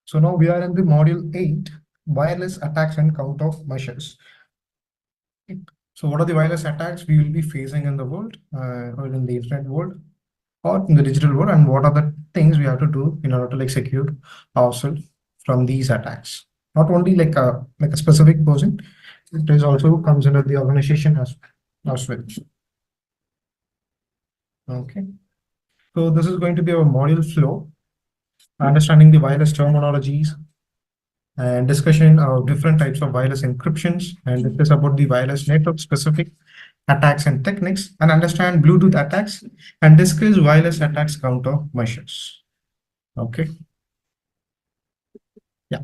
So now we are in the module 8, wireless attacks and countermeasures. So what are the wireless attacks we will be facing in the world, or in the internet world, or in the digital world, and what are the things we have to do in order to like secure ourselves from these attacks? Not only like a specific person, it is also comes under the organization as well. Okay. So this is going to be our module flow, understanding the wireless terminologies, and discussion of different types of wireless encryptions, and discuss about the wireless network specific attacks and techniques, and understand Bluetooth attacks, and discuss wireless attacks countermeasures. Okay. Yeah.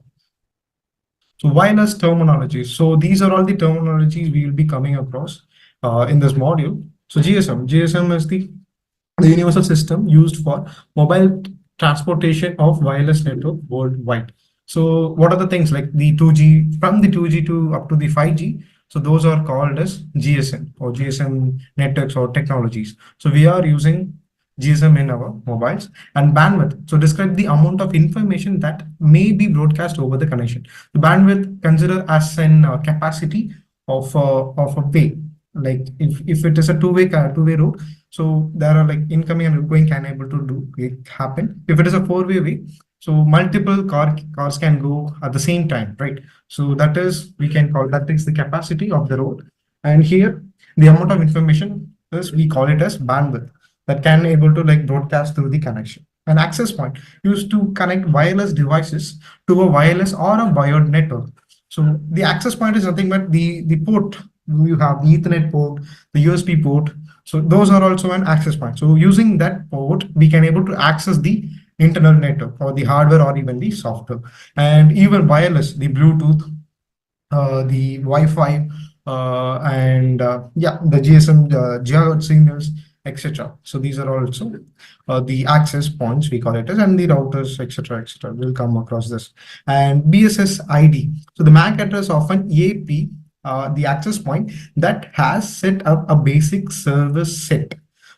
So wireless terminologies. So these are all the terminologies we will be coming across in this module. So GSM is the universal system used for mobile transportation of wireless network worldwide. So what are the things like the 2G, from the 2G to up to the 5G? So those are called as GSM or GSM networks or technologies. So we are using GSM in our mobiles. And bandwidth. So describe the amount of information that may be broadcast over the connection. The bandwidth consider as an capacity of a way. Like if it is a two-way road, so there are like incoming and outgoing can able to do it happen. If it is a four-way way, so multiple cars can go at the same time, right? So that is, we can call that is the capacity of the road. And here the amount of information is, we call it as bandwidth, that can able to like broadcast through the connection. An access point used to connect wireless devices to a wireless or a wired network. So the access point is nothing but the port. You have the Ethernet port, the USB port. So those are also an access point. So using that port, we can able to access the internal network or the hardware or even the software. And even wireless, the Bluetooth, the Wi-Fi, and yeah, the GSM, gigahertz signals, etc. So these are also the access points, we call it as, and the routers, etc., etc. We'll come across this. And BSS ID. So the MAC address of an AP, the access point that has set up a basic service set,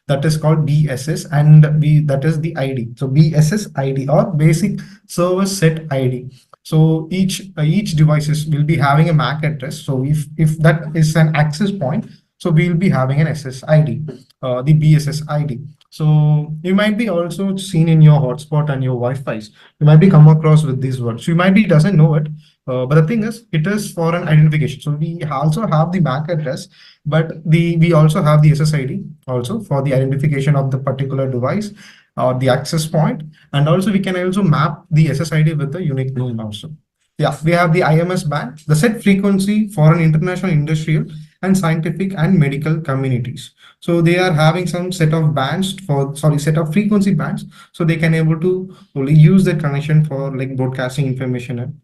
that is called BSS, and that is the ID. So BSS ID or basic service set ID. So each devices will be having a MAC address. So if that is an access point, so we will be having an SSID, the BSS ID. So you might be also seen in your hotspot and your Wi-Fi's. You might be come across with these words. So you might be doesn't know it, but the thing is, it is for an identification. So we also have the MAC address, but we also have the SSID also for the identification of the particular device or the access point, and also we can also map the SSID with the unique name also. Yeah, we have the IMS band, the set frequency for an international, industrial, and scientific and medical communities. So they are having some set of bands for, sorry, set of frequency bands. So they can able to only use that connection for like broadcasting information.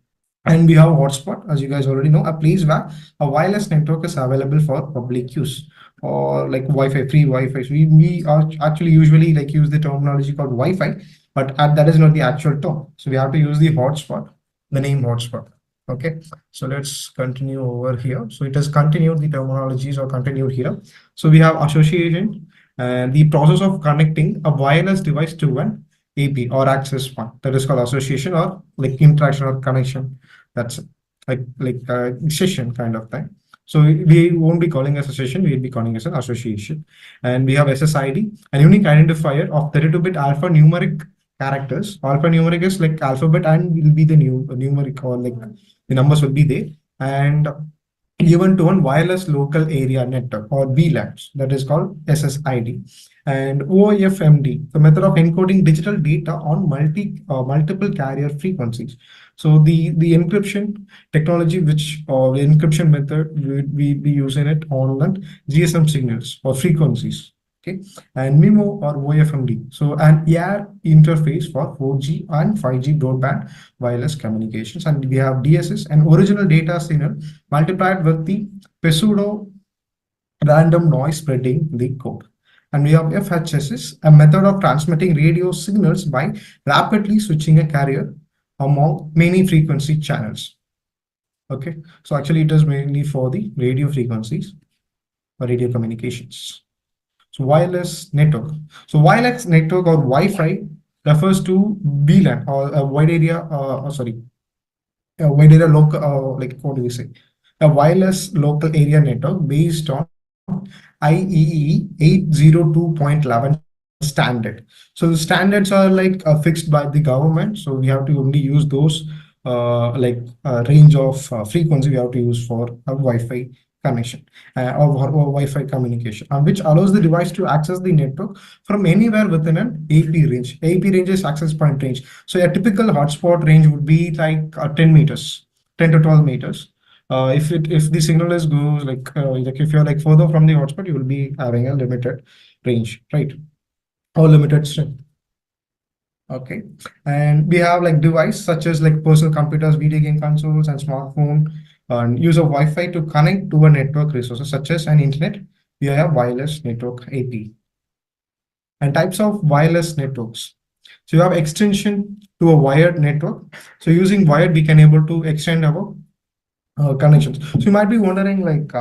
And we have hotspot, as you guys already know, a place where a wireless network is available for public use, or like Wi-Fi, free Wi-Fi. So we are actually usually like use the terminology called Wi-Fi, but that is not the actual term. So we have to use the hotspot, the name hotspot. Okay, so let's continue over here. So it has continued, the terminologies are continued here. So we have association and the process of connecting a wireless device to an AP or access point, that is called association, or like interaction or connection. That's like a session kind of thing. So we won't be calling as a session, we'll be calling as an association. And we have SSID, a unique identifier of 32-bit alphanumeric characters. Alphanumeric is like alphabet and will be the numeric, or like the numbers will be there, and given to one wireless local area network or VLANs, that is called SSID. And OIFMD, the method of encoding digital data on multiple carrier frequencies. So the encryption technology, which or the encryption method, we be using it on GSM signals or frequencies. Okay, and MIMO or OFMD. So an AR interface for 4G and 5G broadband wireless communications. And we have DSS, an original data signal multiplied with the pseudo random noise spreading the code. And we have FHSS, a method of transmitting radio signals by rapidly switching a carrier among many frequency channels. Okay, so actually it is mainly for the radio frequencies or radio communications. So wireless network. So wireless network or Wi-Fi refers to VLAN or a wide area, sorry, a wide area local, like what do we say? A wireless local area network based on IEEE 802.11 standard. So the standards are like fixed by the government. So we have to only use those range of frequency we have to use for a Wi-Fi connection or Wi-Fi communication, which allows the device to access the network from anywhere within an AP range. AP range is access point range. So a typical hotspot range would be like 10 meters, 10 to 12 meters. If the signal is goes like if you're like further from the hotspot, you will be having a limited range, right? Or limited strength. Okay, and we have like device such as like personal computers, video game consoles, and smartphone, and use of Wi-Fi to connect to a network resources such as an internet via wireless network AP. And types of wireless networks. So you have extension to a wired network. So using wired, we can able to extend our connections. So you might be wondering like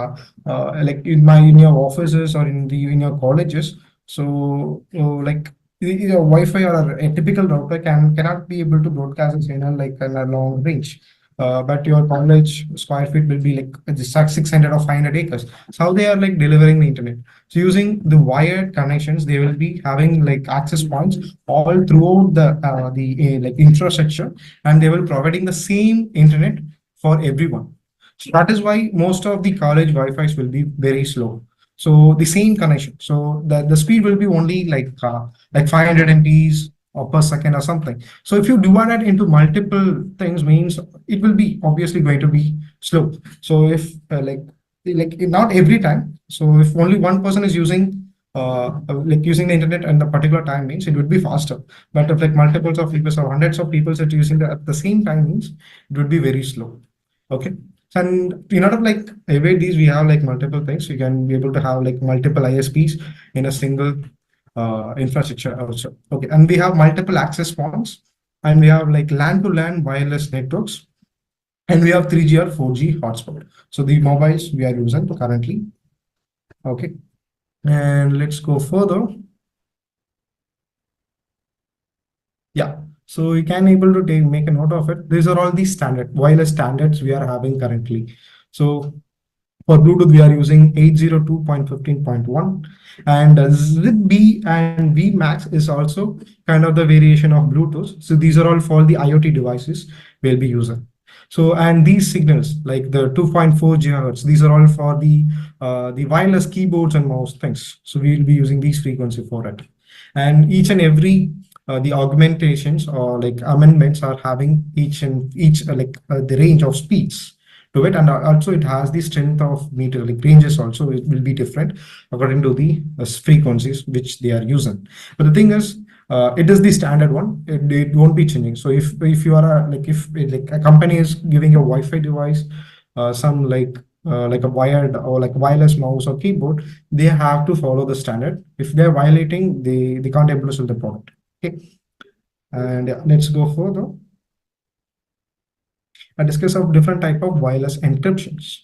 in your offices or in your colleges. So like your Wi-Fi or a typical router cannot be able to broadcast a signal like in a long range. But your college square feet will be like 600 or 500 acres. So how they are like delivering the internet. So using the wired connections, they will be having like access points all throughout the like infrastructure, and they will providing the same internet for everyone. So that is why most of the college Wi-Fi's will be very slow. So the same connection. So the speed will be only like 500 MBs or per second or something. So if you divide it into multiple things, means it will be obviously going to be slow. So if like not every time. So if only one person is using like using the internet at the particular time, means it would be faster. But if like multiples of people or hundreds of people are using at the same time, means it would be very slow. Okay. And in order to like evade these, we have like multiple things. You can be able to have like multiple ISPs in a single infrastructure also. Okay, and we have multiple access points, and we have like LAN to LAN wireless networks, and we have 3G or 4G hotspot. So the mobiles we are using currently. Okay, and let's go further. Yeah. So you can able to make a note of it. These are all the standard wireless standards we are having currently. So for Bluetooth, we are using 802.15.1, and ZigBee and VMAX is also kind of the variation of Bluetooth. So these are all for the IoT devices we'll be using. So, and these signals like the 2.4 gigahertz, these are all for the wireless keyboards and mouse things. So we will be using these frequency for it. And each and every the augmentations or like amendments are having each the range of speeds to it, and also it has the strength of meter, like ranges also it will be different according to the frequencies which they are using. But the thing is, it is the standard one. It won't be changing. So if you are if like a company is giving a Wi-Fi device, some like a wired or like wireless mouse or keyboard, they have to follow the standard. If they're violating, they can't able to sell the product. Okay, and yeah, let's go further and discuss of different type of wireless encryptions.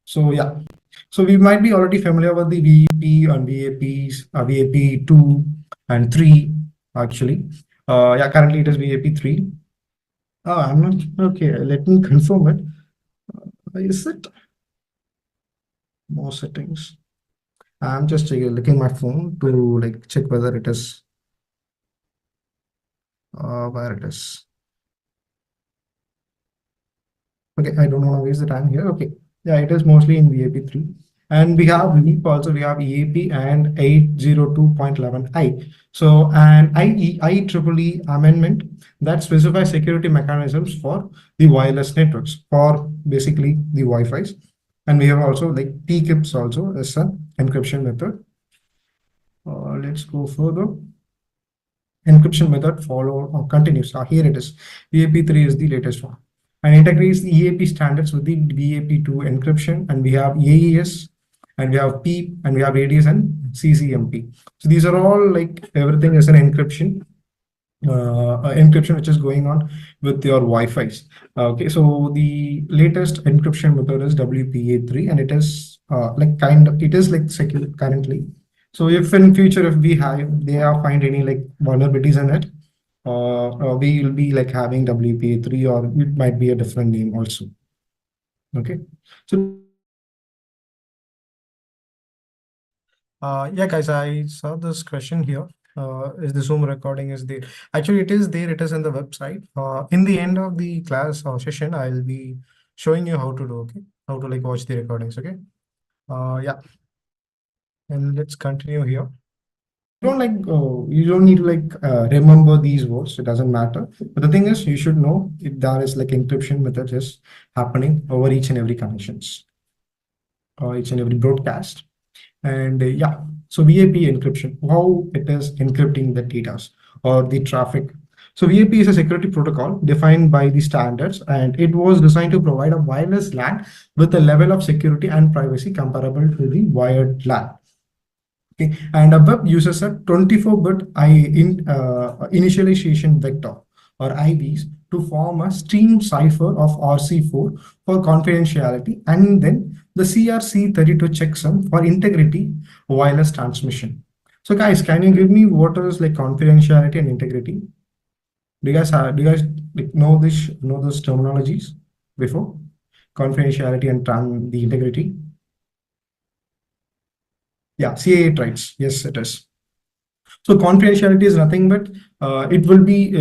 So yeah, so we might be already familiar with the VEP and VAPs, VAP 2 and 3 actually. Yeah, currently it is VAP 3. Oh, I'm not okay. Let me confirm it. Is it more settings? I'm just looking my phone to like check whether it is where it is. Okay, I don't want to waste the time here. Okay, yeah, it is mostly in VAP 3. And we have LEAP also, we have EAP and 802.11i. So, and IEEE amendment that specifies security mechanisms for the wireless networks for basically the Wi-Fi's. And we have also like TKIPS also as an encryption method. Let's go further. Encryption method follow or continues. Here it is. VAP3 is the latest one, and integrates the EAP standards with the VAP2 encryption. And we have AES, and we have PEEP, and we have ADS and CCMP. So these are all like everything is an encryption. Encryption which is going on with your Wi-Fi's. Okay, so the latest encryption method is WPA3, and it is like it is like secure currently. So if in future if they find any like vulnerabilities in it, we will be like having WPA3, or it might be a different name also. Okay. So yeah, guys, I saw this question here. Is the Zoom recording is there? Actually, it is there. It is in the website. In the end of the class or session, I'll be showing you how to do. Okay, how to like watch the recordings. Okay. Yeah, and let's continue here. You don't need to like remember these words. It doesn't matter. But the thing is, you should know if there is like encryption method is happening over each and every connections or each and every broadcast. And yeah, so VAP encryption, how it is encrypting the data or the traffic. So VAP is a security protocol defined by the standards, and it was designed to provide a wireless LAN with a level of security and privacy comparable to the wired LAN. Okay, and a web uses a 24-bit initialization vector or IVs to form a stream cipher of RC4 for confidentiality, and then the CRC32 checksum for integrity wireless transmission. So guys, can you give me what is like confidentiality and integrity? Do you guys like know those terminologies before? Confidentiality and the integrity? Yeah, CAA traits. Yes, it is. So confidentiality is nothing but it will be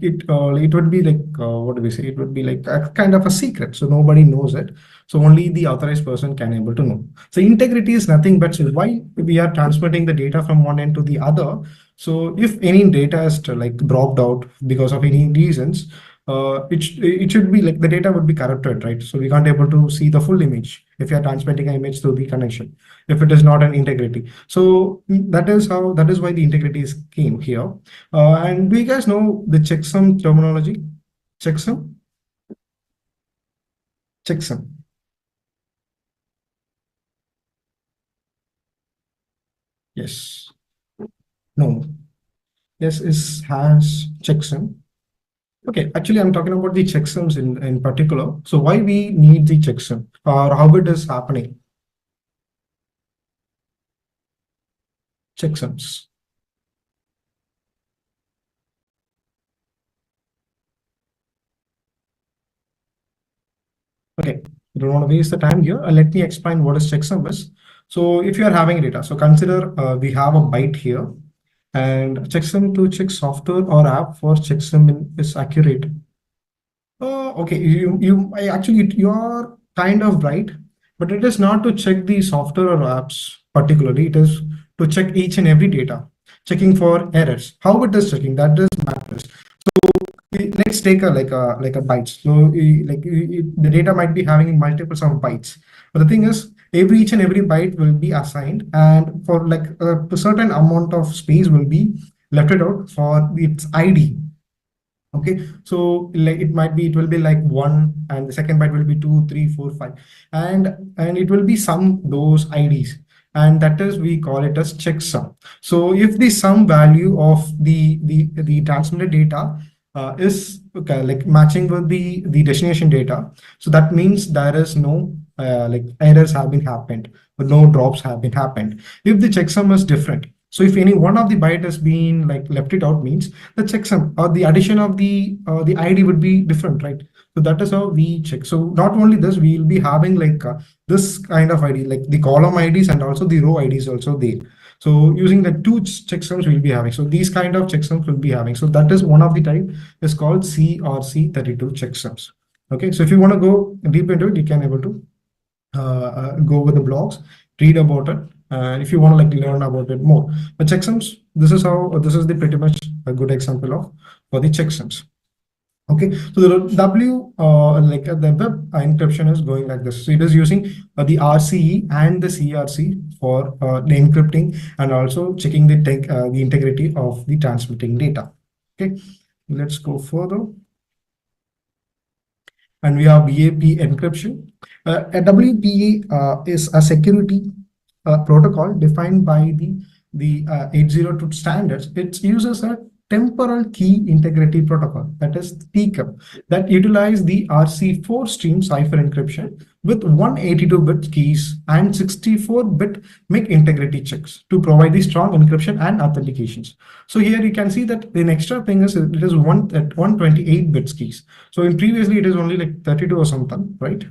it would be like what do we say? It would be like a kind of a secret, so nobody knows it. So only the authorized person can able to know. So integrity is nothing but why we are transmitting the data from one end to the other. So if any data is like dropped out because of any reasons, it should be like the data would be corrupted, right? So we can't able to see the full image if you are transmitting an image through the connection, if it is not an integrity. So that is why the integrity is came here. And do you guys know the checksum terminology? Checksum? Checksum. Yes. No. Yes, is has checksum. Okay, actually, I'm talking about the checksums in particular. So why we need the checksum or how it is happening? Checksums. Okay, I don't want to waste the time here. Let me explain what is checksum is. So if you are having data, so consider we have a byte here, and checksum to check software or app for checksum is accurate. Okay, you are kind of right, but it is not to check the software or apps particularly. It is to check each and every data, checking for errors. How it is checking, that does matters. Let's take a bytes. So the data might be having multiples of bytes, but the thing is, each and every byte will be assigned, and for like a certain amount of space will be left it out for its ID. Okay, so like it will be like 1, and the second byte will be 2, 3, 4, 5, and it will be sum those IDs, and that is we call it as checksum. So if the sum value of the transmitted data is okay, like matching with the destination data, so that means there is no like errors have been happened, but no drops have been happened. If the checksum is different, so if any one of the byte has been like left it out, means the checksum or the addition of the ID would be different, right? So that is how we check. So not only this, we will be having like this kind of ID, like the column IDs and also the row IDs also there. So using the two checksums we'll be having. So these kind of checksums will be having. So that is one of the type is called CRC32 checksums. Okay, so if you want to go deep into it, you can able to go with the blogs, read about it, if you want to like learn about it more. But checksums, this is the pretty much a good example of for the checksums. Okay, so the the web encryption is going like this. So it is using the RCE and the CRC for the encrypting and also checking the integrity of the transmitting data. Okay, let's go further. And we have WPA encryption. A WPA is a security protocol defined by the 802 standards. It uses a temporal key integrity protocol, that is TCIP, that utilize the RC4 stream cipher encryption with 182-bit keys and 64-bit MIC integrity checks to provide the strong encryption and authentications. So here you can see that the extra thing is it is at 128 bits keys. So in previously it is only like 32 or something, right?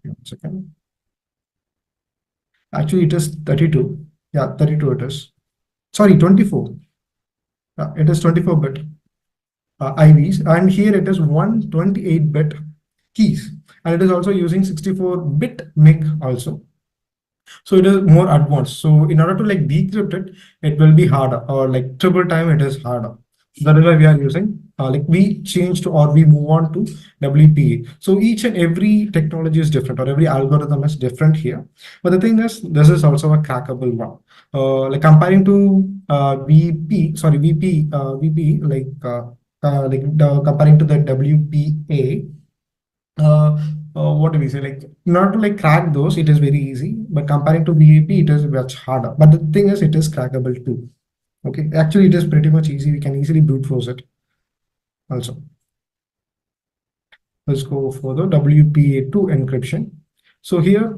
1 second. Actually, it is 32. Yeah, 32 it is. Sorry, 24. It is 24-bit IVs, and here it is 128-bit keys, and it is also using 64-bit MIC also. So it is more advanced. So in order to like decrypt it, it will be harder, or like triple time it is harder. That is why we are using like we change to, or we move on to WPA. So each and every technology is different, or every algorithm is different here. But the thing is, this is also a crackable one. Like comparing to VP, comparing to the WPA. What do we say? Like, not to like crack those, it is very easy. But comparing to VAP, it is much harder. But the thing is, it is crackable too. Okay, actually, it is pretty much easy. We can easily brute force it. Also, let's go for the WPA2 encryption. So here,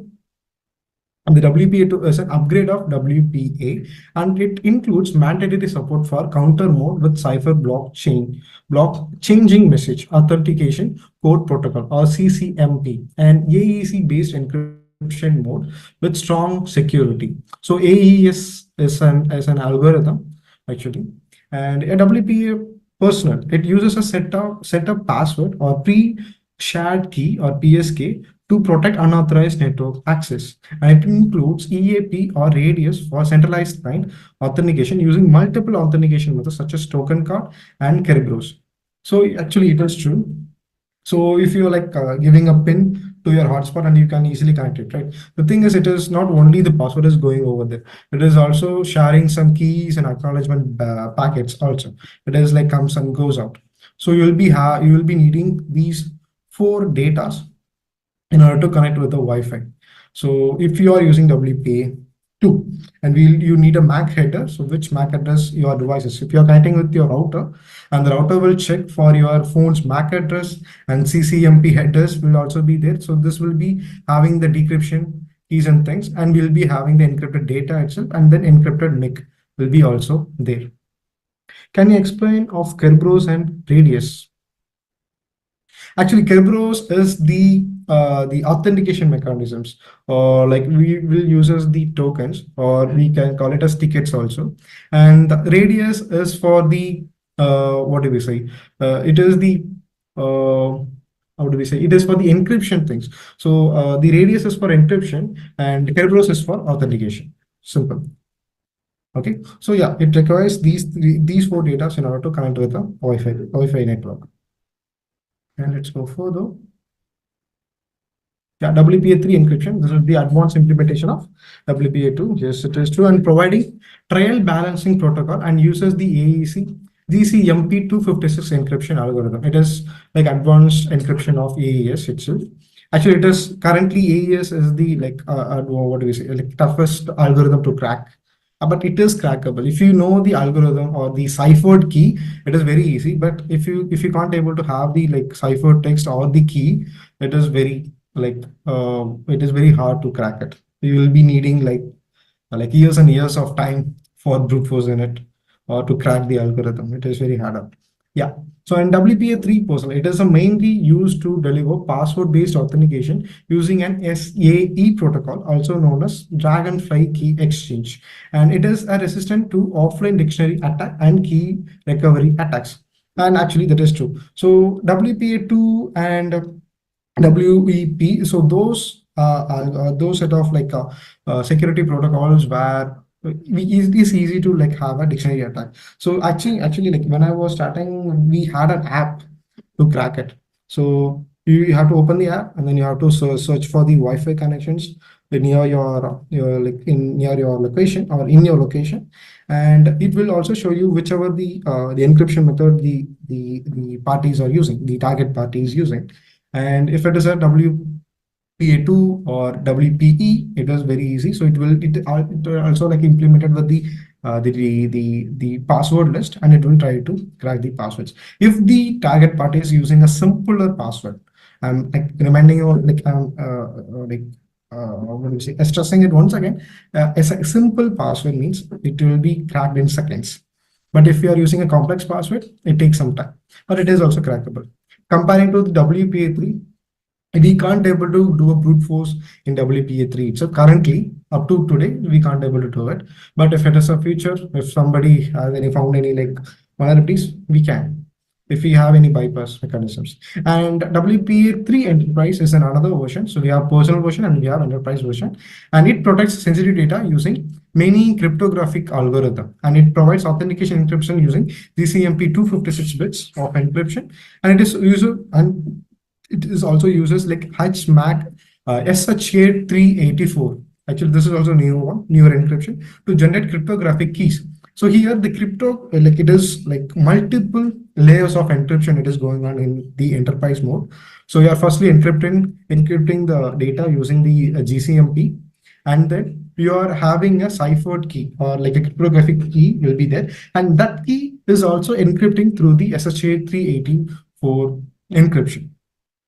the WPA2 is an upgrade of WPA, and it includes mandatory support for counter mode with cipher block changing message authentication code protocol, or CCMP, and AEC based encryption mode with strong security. So AES is an algorithm actually, and a WPA personal, it uses a set of password or pre-shared key, or PSK, to protect unauthorized network access. And it includes EAP or radius for centralized client authentication using multiple authentication methods such as token card and Kerberos. So actually it is true. So if you're like giving a pin to your hotspot, and you can easily connect it, right? The thing is, it is not only the password is going over there. It is also sharing some keys and acknowledgement packets also. It is like comes and goes out. So you will be needing these 4 datas in order to connect with the Wi-Fi. So if you are using WPA2, and you need a MAC header, so which MAC address your device is. If you are connecting with your router, and the router will check for your phone's MAC address, and CCMP headers will also be there. So this will be having the decryption keys and things, and we'll be having the encrypted data itself, and then encrypted MIC will be also there. Can you explain of Kerberos and Radius? Actually, Kerberos is the authentication mechanisms, or like we will use as the tokens, or we can call it as tickets also. And the Radius is for the what do we say? It is the how do we say? It is for the encryption things. So the Radius is for encryption, and Kerberos is for authentication. Simple. Okay. So yeah, it requires these 4 data in order to connect with the Wi-Fi network. And let's go further. Yeah, WPA3 encryption. This is the advanced implementation of WPA2. Yes, it is true. And providing trail balancing protocol, and uses the AEC GCMP256 encryption algorithm. It is like advanced encryption of AES itself. Actually, it is currently AES is the like what do we say, like toughest algorithm to crack. But it is crackable if you know the algorithm or the ciphered key. It is very easy. But if you can't able to have the like ciphered text or the key, it is very like it is very hard to crack it. You will be needing like years and years of time for brute force in it, or to crack the algorithm. It is very hard. Yeah. So in WPA3 personal, it is mainly used to deliver password-based authentication using an SAE protocol, also known as Dragonfly Key Exchange. And it is a resistant to offline dictionary attack and key recovery attacks. And actually that is true. So WPA2 and WEP, so those set of like security protocols where it is easy to like have a dictionary attack. So actually like when I was starting, we had an app to crack it. So you have to open the app, and then you have to search for the Wi-Fi connections near your near your location, or in your location, and it will also show you whichever the encryption method the parties are using, the target party is using. And if it is a WPA2 or WPE, it is very easy. So it will also like implemented with the the password list, and it will try to crack the passwords. If the target party is using a simpler password, I'm like reminding you, what do you say? Stressing it once again. A simple password means it will be cracked in seconds. But if you are using a complex password, it takes some time, but it is also crackable. Comparing to the WPA3, we can't able to do a brute force in WPA3. So currently, up to today, we can't able to do it. But if it is a future, if somebody has any found any like vulnerabilities, we can. If we have any bypass mechanisms. And WPA3 Enterprise is another version. So we have personal version and we have enterprise version. And it protects sensitive data using many cryptographic algorithm. And it provides authentication encryption using GCMP 256 bits of encryption. And it is user and it is also uses like HMAC SHA 384. Actually, this is also newer encryption to generate cryptographic keys. So here the crypto, like it is like multiple layers of encryption it is going on in the enterprise mode. So you are firstly encrypting the data using the GCMP, and then you are having a ciphered key or like a cryptographic key will be there. And that key is also encrypting through the SHA 384 encryption.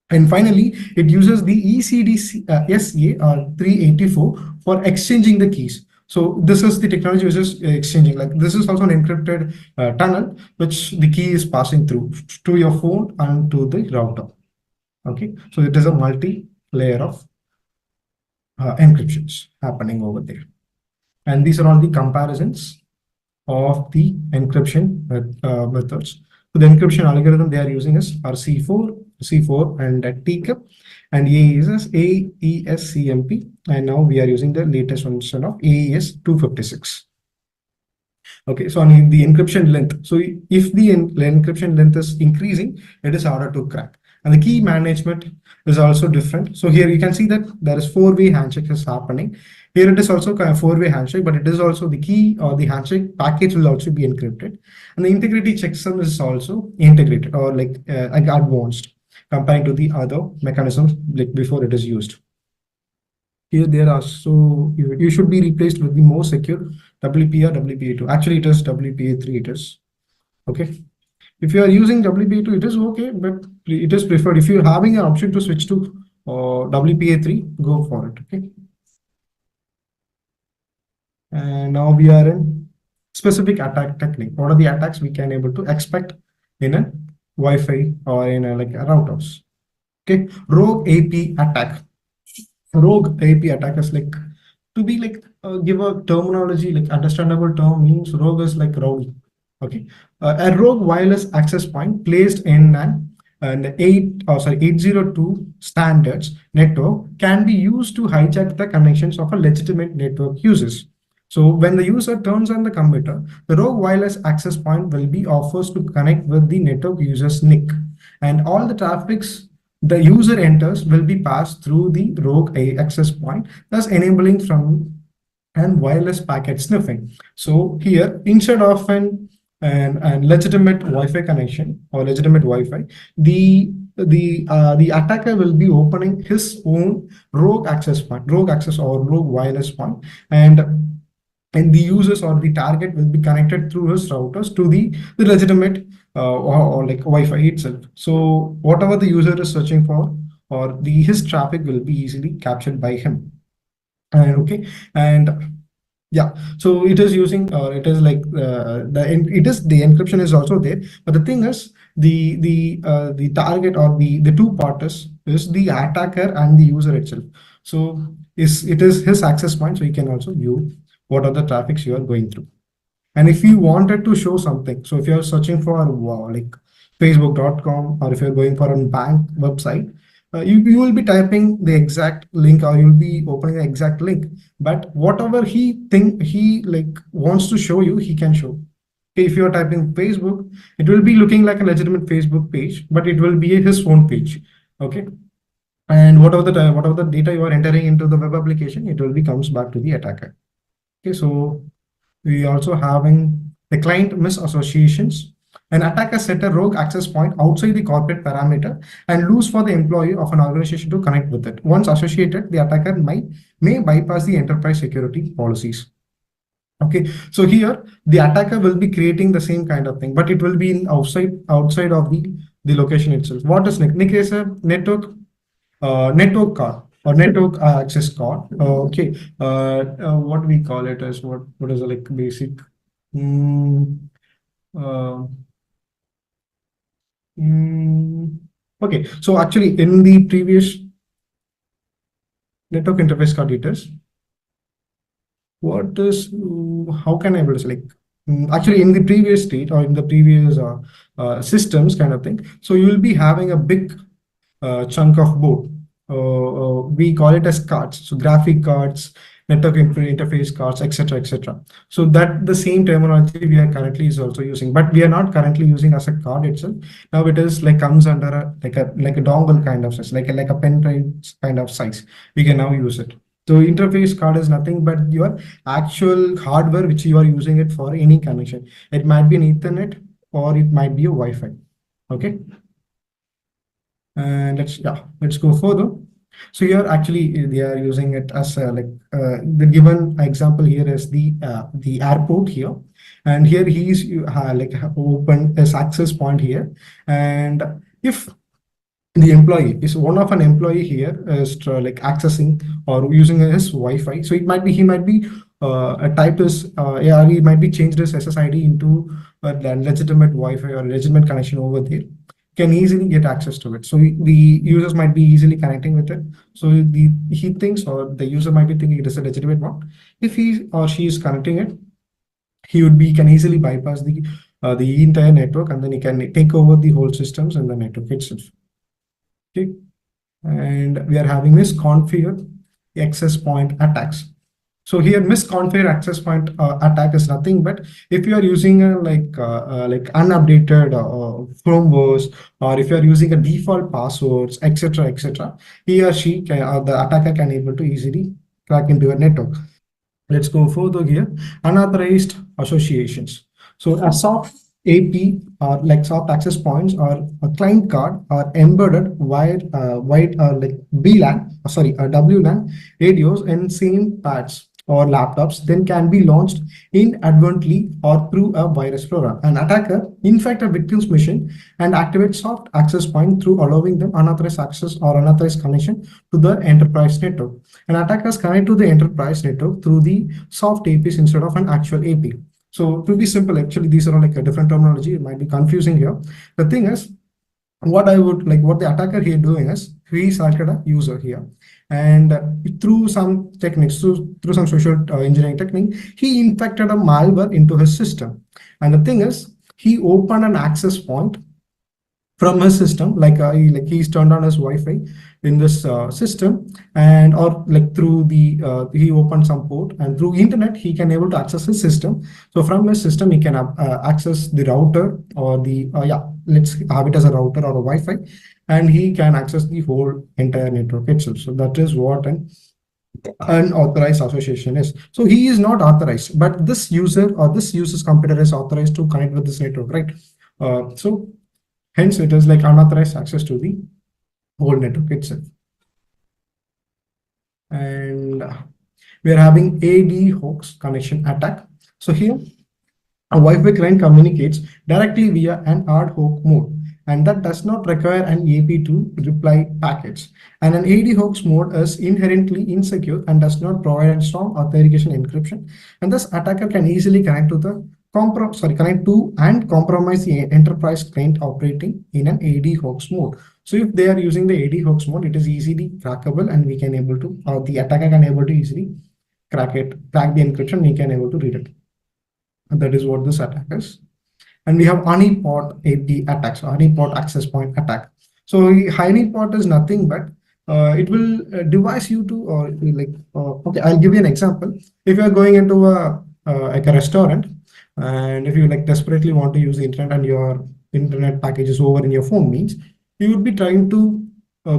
And finally, it uses the ECDSA or 384 for exchanging the keys. So this is the technology which is exchanging. Like this is also an encrypted tunnel which the key is passing through to your phone and to the router. Okay, so it is a multi-layer of encryptions happening over there. And these are all the comparisons of the encryption methods. So the encryption algorithm they are using is C4 and TCAP, and AES-CMP, and now we are using the latest version of AES 256. Okay, so on the encryption length. So if the encryption length is increasing, it is harder to crack. And the key management is also different. So here you can see that there is four-way handshake is happening. Here it is also kind of four-way handshake, but it is also the key or the handshake package will also be encrypted. And the integrity checksum is also integrated or like advanced comparing to the other mechanisms like before it is used. Here there are so you should be replaced with the more secure WPA, WPA2. Actually, it is WPA3. It is okay. If you are using WPA2, it is okay, but it is preferred. If you're having an option to switch to WPA3, go for it. Okay. And now we are in specific attack technique. What are the attacks we can able to expect in a Wi-Fi or in a like a routers? Okay, rogue AP attack. Rogue AP attack is like to be like give a terminology like understandable term means rogue is like rowdy. Okay, a rogue wireless access point placed in an 802 standards network can be used to hijack the connections of a legitimate network users. So when the user turns on the computer, the rogue wireless access point will be offers to connect with the network user's NIC, and all the traffics the user enters will be passed through the rogue access point, thus enabling from and wireless packet sniffing. So here, instead of an legitimate Wi-Fi connection or legitimate Wi-Fi, the attacker will be opening his own rogue access point, rogue access or rogue wireless point, and the users or the target will be connected through his routers to the legitimate or like Wi-Fi itself. So whatever the user is searching for or his traffic will be easily captured by him. And okay, and yeah, so it is using or it is like the encryption is also there, but the thing is the target or the two parties is the attacker and the user itself. So it is his access point, so he can also view what are the traffics you are going through. And if you wanted to show something, so if you are searching for like facebook.com or if you're going for a bank website, you will be typing the exact link or you'll be opening the exact link. But whatever he like wants to show you, he can show. Okay, if you're typing Facebook, it will be looking like a legitimate Facebook page, but it will be his own page. Okay. And whatever the data you are entering into the web application, it will be comes back to the attacker. Okay, so we also having the client misassociations. An attacker set a rogue access point outside the corporate parameter and lose for the employee of an organization to connect with it. Once associated, the attacker may bypass the enterprise security policies. Okay, so here the attacker will be creating the same kind of thing, but it will be in outside of the location itself. What is NIC? NIC is a network card or network access card. Okay, what we call it as what is like basic. Mm, uh, okay, so actually in the previous network interface card details, what is how can I able to select? Actually, in the previous state or in the previous systems kind of thing, so you will be having a big chunk of board. We call it as cards, so graphic cards, network interface cards, etc., etc. So that the same terminology we are currently is also using, but we are not currently using as a card itself. Now it is like comes under like a dongle kind of size, like a pen drive kind of size. We can now use it. So interface card is nothing but your actual hardware which you are using it for any connection. It might be an Ethernet or it might be a Wi-Fi. Okay. And let's go further. So here actually they are using it as the given example here is the airport here, and here he is like open as access point here, and if the employee is one of an employee here is like accessing or using his Wi-Fi, so it might be he might be a type is yeah, he might be changed his SSID into a legitimate Wi-Fi or legitimate connection over there, can easily get access to it. So the users might be easily connecting with it. So he thinks or the user might be thinking it is a legitimate one. If he or she is connecting it, he can easily bypass the entire network, and then he can take over the whole systems and the network itself. Okay, and we are having misconfigured access point attacks. So here misconfigured access point attack is nothing but if you are using a like unupdated firmwares, or if you are using a default passwords, etc., he or she can, the attacker can able to easily crack into your network. Let's go further here. Unauthorized associations. So a soft AP or like soft access points or a client card are embedded wired like VLAN, sorry, WLAN radios in same pads or laptops, then can be launched inadvertently or through a virus program. An attacker infect a victim's machine and activate soft access point through allowing them unauthorized access or unauthorized connection to the enterprise network. And attackers connect to the enterprise network through the soft APs instead of an actual AP. So to be simple, actually, these are like a different terminology. It might be confusing here. The thing is, what I would like, what the attacker here doing is, he selected a user here, and through some techniques, through some social engineering technique, he infected a malware into his system. And the thing is, he opened an access point from his system, he's turned on his Wi-Fi in this system, and or like through the he opened some port, and through internet he can able to access his system. So from his system he can access the router or the let's have it as a router or a Wi-Fi, and he can access the whole entire network itself. So that is what an unauthorized association is. So he is not authorized, but this user or this user's computer is authorized to connect with this network, right? So hence it is like unauthorized access to the whole network itself. And we are having AD hoax connection attack. So here a Wi-Fi client communicates directly via an ad hoc mode, and that does not require an AP to reply packets. And an AD hoax mode is inherently insecure and does not provide a strong authentication encryption. And thus attacker can easily connect to the connect to and compromise the enterprise client operating in an AD hoax mode. So if they are using the AD hoax mode, it is easily crackable, and we can able to, or the attacker can able to easily crack the encryption. We can able to read it. And that is what this attack is. And we have honeypot AP attacks, honeypot access point attack. So honeypot is nothing but it will devise you to, or okay, I'll give you an example. If you are going into like a restaurant, and if you like desperately want to use the internet and your internet package is over in your phone, means you would be trying to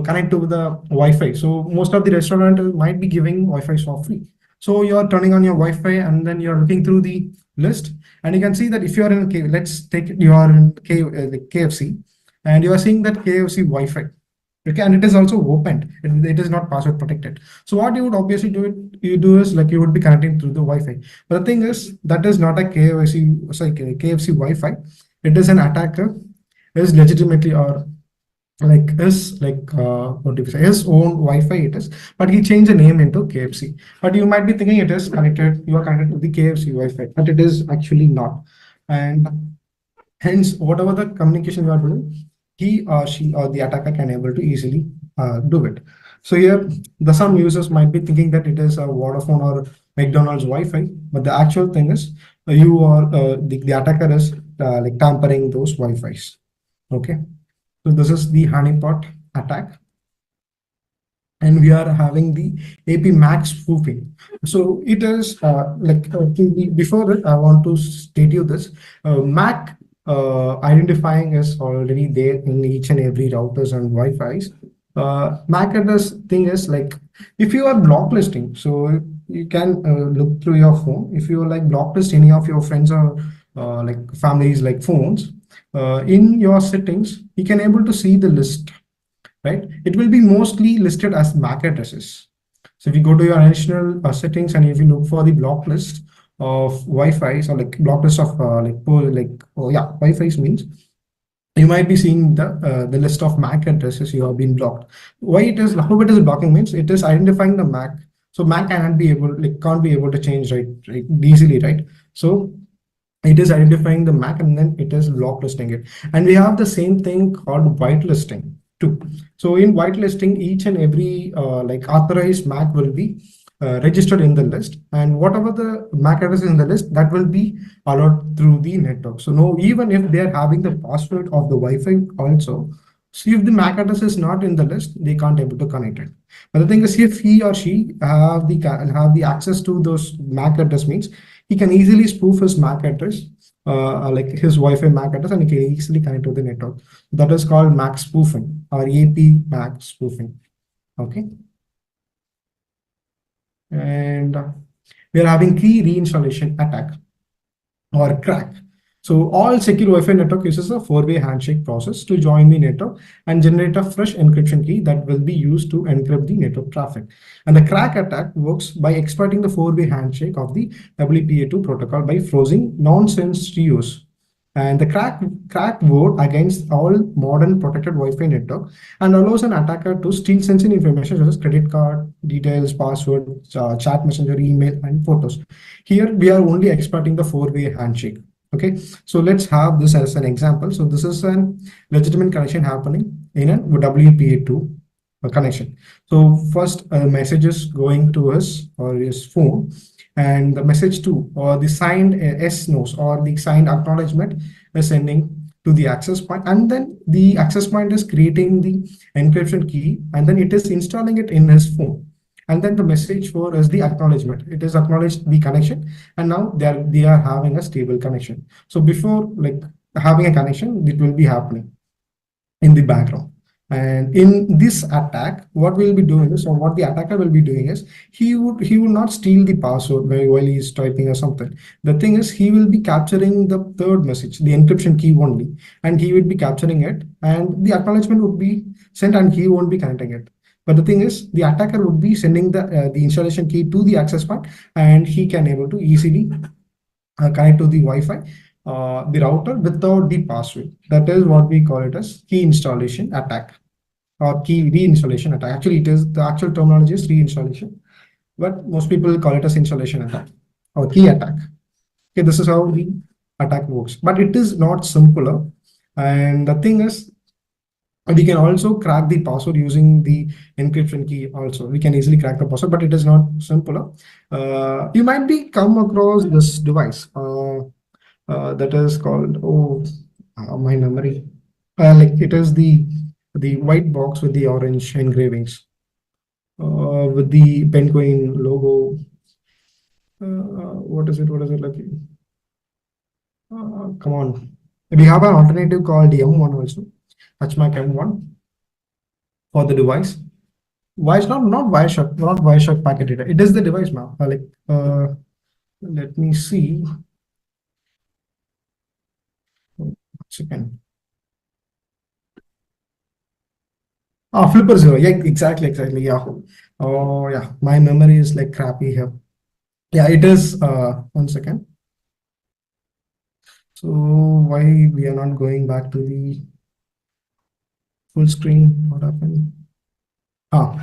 connect to the Wi-Fi. So most of the restaurant might be giving Wi-Fi for free. So you're turning on your Wi-Fi, and then you're looking through the list, and you can see that if you are in let's take you are in KFC, and you are seeing that KFC Wi-Fi Okay, and it is also opened. It is not password protected. So what you would obviously you do is like you would be connecting through the Wi-Fi. But the thing is that is not a KFC, sorry, KFC Wi-Fi. It is an attacker is legitimately or like his like what do you say his own Wi-Fi it is, but he changed the name into KFC. But you might be thinking it is connected, you are connected to the KFC Wi-Fi, but it is actually not. And hence, whatever the communication you are doing, he or she or the attacker can able to easily do it. So here, the some users might be thinking that it is a Vodafone or McDonald's Wi-Fi, but the actual thing is you are the attacker is like tampering those Wi-Fis. Okay, so this is the honeypot attack, and we are having the AP MAC spoofing. So it is before that, I want to state you this MAC identifying is already there in each and every routers and Wi-Fi's. MAC address thing is like if you are blocklisting, so you can look through your phone. If you like blocklist any of your friends or like families like phones, in your settings, you can able to see the list, right? It will be mostly listed as MAC addresses. So if you go to your additional settings and if you look for the block list of Wi-Fi's or like block list of Wi-Fi's means you might be seeing the list of MAC addresses you have been blocked. Why it is how it is blocking means it is identifying the MAC. So MAC cannot be able can't be able to change right easily, right? So it is identifying the MAC and then it is blocklisting it. And we have the same thing called whitelisting too. So in whitelisting, each and every like authorized MAC will be registered in the list, and whatever the MAC address is in the list, that will be allowed through the network. So no, even if they are having the password of the Wi-Fi also, so if the MAC address is not in the list, they can't able to connect it. But the thing is, if he or she have the access to those MAC address means he can easily spoof his MAC address, like his Wi-Fi MAC address, and he can easily connect to the network. That is called MAC spoofing or AP MAC spoofing. Okay, and we are having key reinstallation attack or crack. So all secure Wi-Fi network uses a four-way handshake process to join the network and generate a fresh encryption key that will be used to encrypt the network traffic. And the crack attack works by exploiting the four-way handshake of the WPA2 protocol by freezing nonsense reuse. And the crack vote against all modern protected Wi-Fi network and allows an attacker to steal sensitive information such as credit card details, password, chat messenger, email, and photos. Here we are only exploiting the four-way handshake. Okay, so let's have this as an example. So this is a legitimate connection happening in a WPA2 connection. So first a message is going to his or his phone, and the message to or the signed S-NOS or the signed acknowledgement is sending to the access point, and then the access point is creating the encryption key, and then it is installing it in his phone. And then the message for is the acknowledgement. It is acknowledged the connection, and now they are having a stable connection. So before like having a connection, it will be happening in the background. And in this attack, what we'll be doing is, or what the attacker will be doing is, he would not steal the password while he is typing or something. The thing is, he will be capturing the third message, the encryption key only, and he would be capturing it, and the acknowledgement would be sent, and he won't be connecting it. But the thing is, the attacker would be sending the installation key to the access point, and he can able to easily connect to the Wi-Fi, the router without the password. That is what we call it as key installation attack or key reinstallation attack. Actually, it is the actual terminology is reinstallation, but most people call it as installation attack or key attack. Okay, this is how the attack works, but it is not simpler. And the thing is, we can also crack the password using the encryption key also. We can easily crack the password, but it is not simpler. You might be come across this device. That is called my memory like it is the white box with the orange engravings with the penguin logo. What is it like? Come on, we have an alternative called M1 also, HMAC M1 for the device. Why is not Wireshark packet data? It is the device now. Let me see. Second. Flipper zero. Yeah, exactly. Yeah. Oh, yeah. My memory is like crappy here. Yeah, it is. 1 second. So why we are not going back to the full screen? What happened?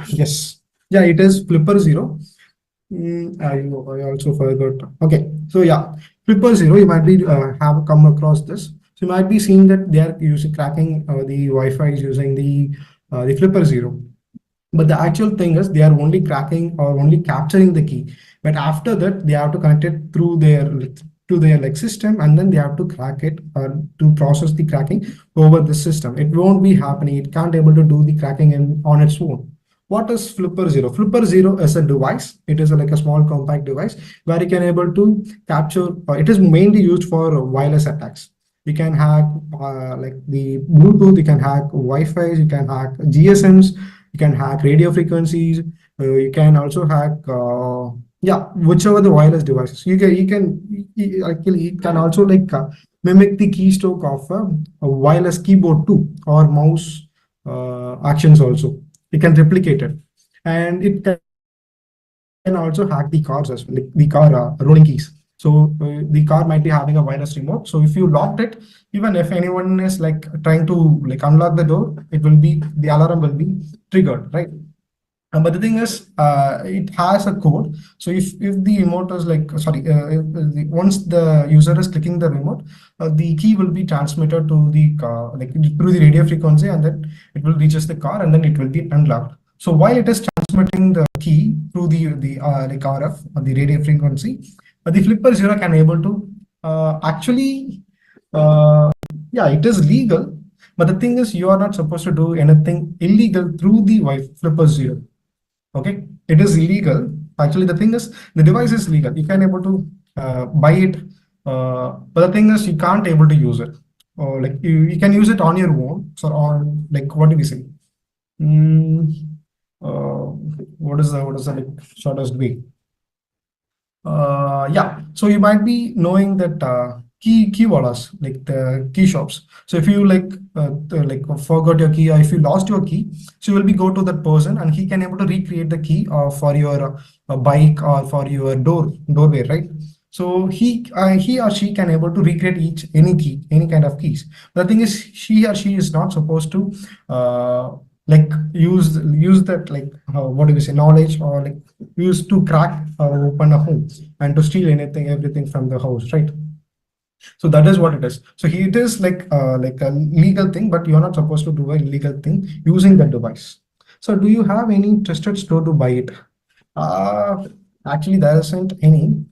Yes. Yeah, it is Flipper zero. I also forgot. Okay, so yeah, Flipper zero. You might be have come across this. So you might be seeing that they are using cracking the Wi-Fi using the Flipper zero. But the actual thing is they are only cracking or only capturing the key. But after that, they have to connect it through their to their like system, and then they have to crack it or to process the cracking over the system. It won't be happening. It can't able to do the cracking on its own. What is Flipper Zero? Flipper Zero is a device. It is like a small compact device where you can able to capture. It is mainly used for wireless attacks. You can hack like the Bluetooth. You can hack Wi-Fi. You can hack GSMs. You can hack radio frequencies. You can also hack yeah, whichever the wireless devices. Actually it can also like mimic the keystroke of a wireless keyboard too, or mouse actions also. It can replicate it, and it can also hack the cars as well, like the car rolling keys. So the car might be having a wireless remote. So if you locked it, even if anyone is like trying to like unlock the door, it will be the alarm will be triggered, right? But the thing is, it has a code. So if the remote is like sorry, once the user is clicking the remote, the key will be transmitted to the car like through the radio frequency, and then it will reaches the car, and then it will be unlocked. So while it is transmitting the key through the like RF or the radio frequency, the Flipper Zero can able to actually uh, yeah, it is legal. But the thing is, you are not supposed to do anything illegal through the Flipper Zero. Okay, it is illegal. Actually, the thing is, the device is legal. You can able to buy it, but the thing is, you can't able to use it. Or like you can use it on your own. So on like what do we say? Mm, what is the like, shortest way? Yeah, so you might be knowing that key wallahs, like the key shops. So if you like forgot your key, or if you lost your key, so you will be go to that person and he can able to recreate the key for your bike or for your doorway, right? So he or she can able to recreate each any key, any kind of keys. The thing is, he or she is not supposed to like use that like what do we say, knowledge, or like used to crack or open a home and to steal everything from the house, right? So that is what it is. So it is like a legal thing, but you're not supposed to do a legal thing using the device. So do you have any trusted store to buy it? uh Actually there isn't any.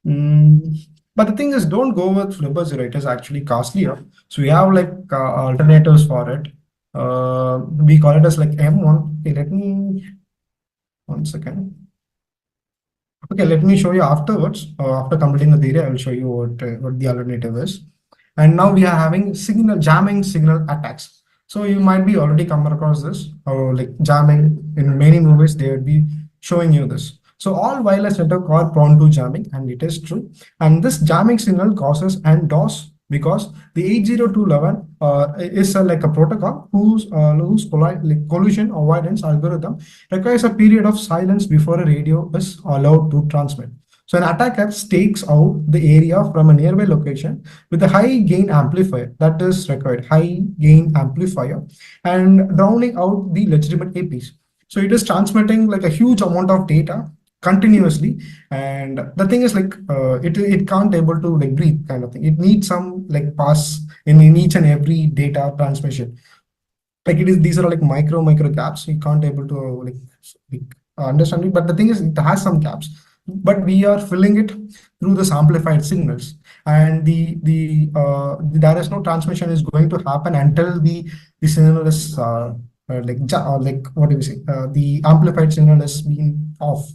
Mm, but the thing is, don't go with Flipper Zero. It is actually costlier. So we have like alternatives for it. We call it as like M1. Okay, let me 1 second. Okay, let me show you afterwards. After completing the theory, I will show you what the alternative is. And now we are having signal jamming signal attacks. So you might be already come across this, or like jamming in many movies, they would be showing you this. So all wireless network are prone to jamming, and it is true. And this jamming signal causes and DOS because the 802.11 is like a protocol whose collision avoidance algorithm requires a period of silence before a radio is allowed to transmit. So an attacker stakes out the area from a nearby location with a high gain amplifier that is required, high gain amplifier, and drowning out the legitimate APs. So it is transmitting like a huge amount of data continuously, and the thing is like it can't able to like breathe kind of thing. It needs some like pass in each and every data transmission. Like it is, these are like micro gaps. You can't able to like understand it, but the thing is it has some gaps, but we are filling it through this amplified signals, and there is no transmission is going to happen until the signal is like what do we say, the amplified signal is being off.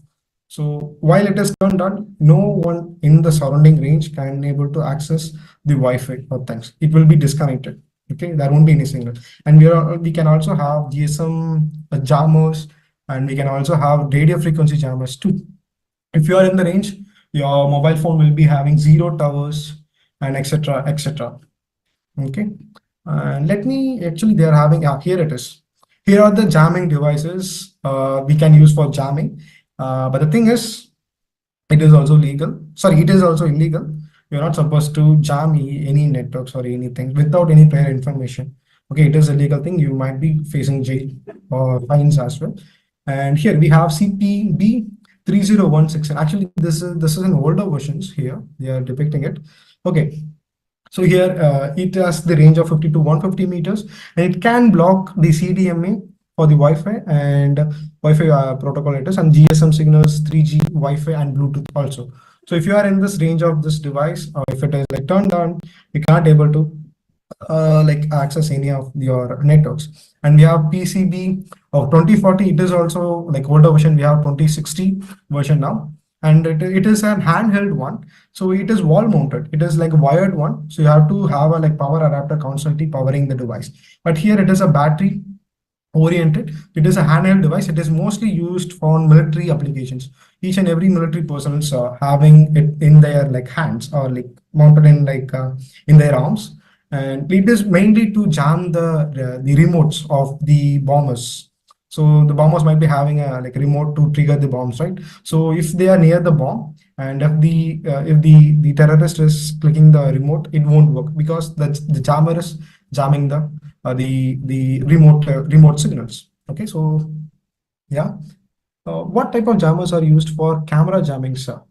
So while it is turned on, no one in the surrounding range can able to access the Wi-Fi or things. It will be disconnected. Okay, there won't be any signal. And we can also have GSM jammers, and we can also have radio frequency jammers too. If you are in the range, your mobile phone will be having zero towers and etc. Okay, and let me actually they are having here it is. Here are the jamming devices we can use for jamming. But the thing is, it is also legal. Sorry, it is also illegal. You're not supposed to jam any networks or anything without any prior information. Okay, it is a legal thing. You might be facing jail or fines as well. And here we have CPB 3016. Actually, this is an older versions here. They are depicting it. Okay, so here it has the range of 50 to 150 meters, and it can block the CDMA for the Wi-Fi and Wi-Fi protocol it is, and GSM signals, 3G, Wi-Fi, and Bluetooth also. So if you are in this range of this device, or if it is like turned on, you can't able to like access any of your networks. And we have PCB of 2040. It is also like older version. We have 2060 version now, and it is an handheld one. So it is wall mounted. It is like a wired one. So you have to have a like power adapter constantly powering the device. But here it is a battery oriented. It is a handheld device. It is mostly used for military applications. Each and every military person is having it in their like hands or like mounted in like in their arms, and it is mainly to jam the remotes of the bombers. So the bombers might be having a like remote to trigger the bombs, right? So if they are near the bomb, and if the terrorist is clicking the remote, it won't work because the jammer is jamming the remote signals. Okay, so yeah, what type of jammers are used for camera jamming, sir?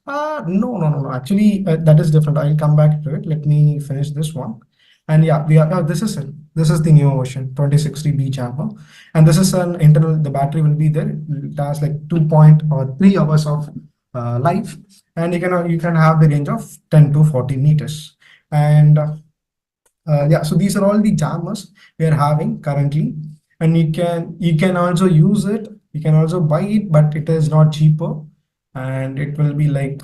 No. Actually, that is different. I'll come back to it. Let me finish this one. And yeah, we are. This is it. This is the new version 2060B jammer, and this is an internal. The battery will be there. It has like 2.3 hours of life, and you can have the range of 10 to 40 meters. And yeah, so these are all the jammers we are having currently, and you can also use it. You can also buy it, but it is not cheaper, and it will be like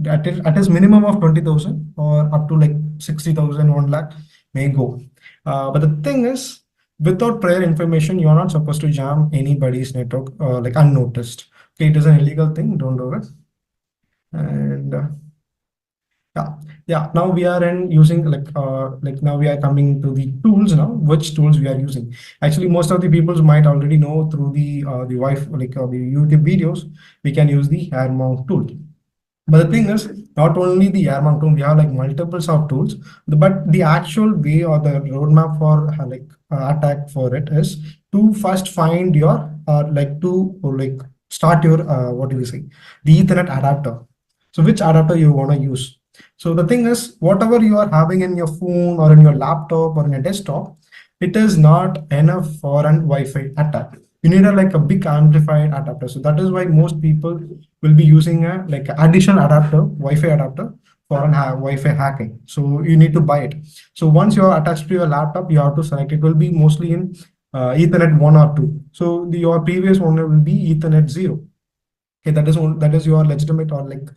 at its minimum of 20,000 or up to like 60,000, 1 lakh may go. But the thing is, without prior information, you're not supposed to jam anybody's network like unnoticed. Okay, it is an illegal thing. Don't do it. And yeah, yeah. Now we are in using like now we are coming to the tools now. Which tools we are using? Actually, most of the people might already know through the Wi-Fi the YouTube videos. We can use the hair mount tool. But the thing is, not only the air mount tool, we have like multiples of tools. But the actual way or the roadmap for attack for it is to first find your like to like start your what do you say, the Ethernet adapter. So which adapter you want to use? So the thing is, whatever you are having in your phone or in your laptop or in your desktop, it is not enough for an Wi-Fi attack. You need like a big amplified adapter. So that is why most people will be using a like additional adapter, Wi-Fi adapter for an Wi-Fi hacking. So you need to buy it. So once you are attached to your laptop, you have to select. It will be mostly in Ethernet 1 or 2. So your previous one will be Ethernet 0. Okay, that is your legitimate or like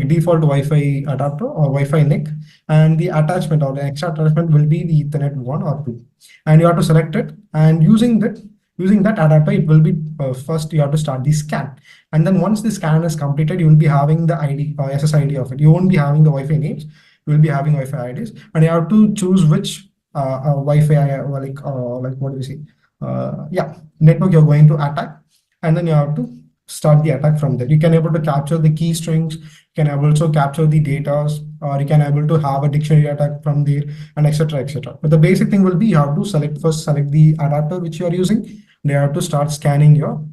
default Wi-Fi adapter or Wi-Fi NIC, and the attachment or the extra attachment will be the Ethernet 1 or 2, and you have to select it. And using that adapter, it will be first you have to start the scan, and then once the scan is completed, you will be having the ID or SSID of it. You won't be having the Wi-Fi names. You will be having Wi-Fi IDs, and you have to choose which Wi-Fi like what do you say? Yeah, network you're going to attack, and then you have to start the attack from there. You can able to capture the key strings, you can also capture the data, or you can able to have a dictionary attack from there, and etc, etc. But the basic thing will be you have to select the adapter which you are using. You have to start scanning your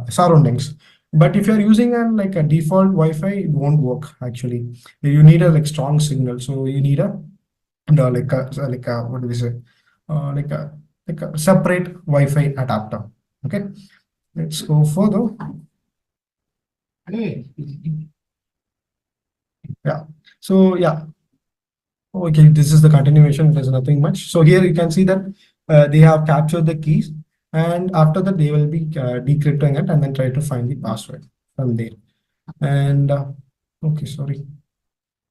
surroundings. But if you're using like a default Wi-Fi, it won't work actually. You need a like strong signal. So you need a what do we say? Like a separate Wi-Fi adapter. Okay. Let's go further. Yeah. So yeah. Okay, this is the continuation. There's nothing much. So here you can see that they have captured the keys, and after that they will be decrypting it and then try to find the password from there. And okay, sorry.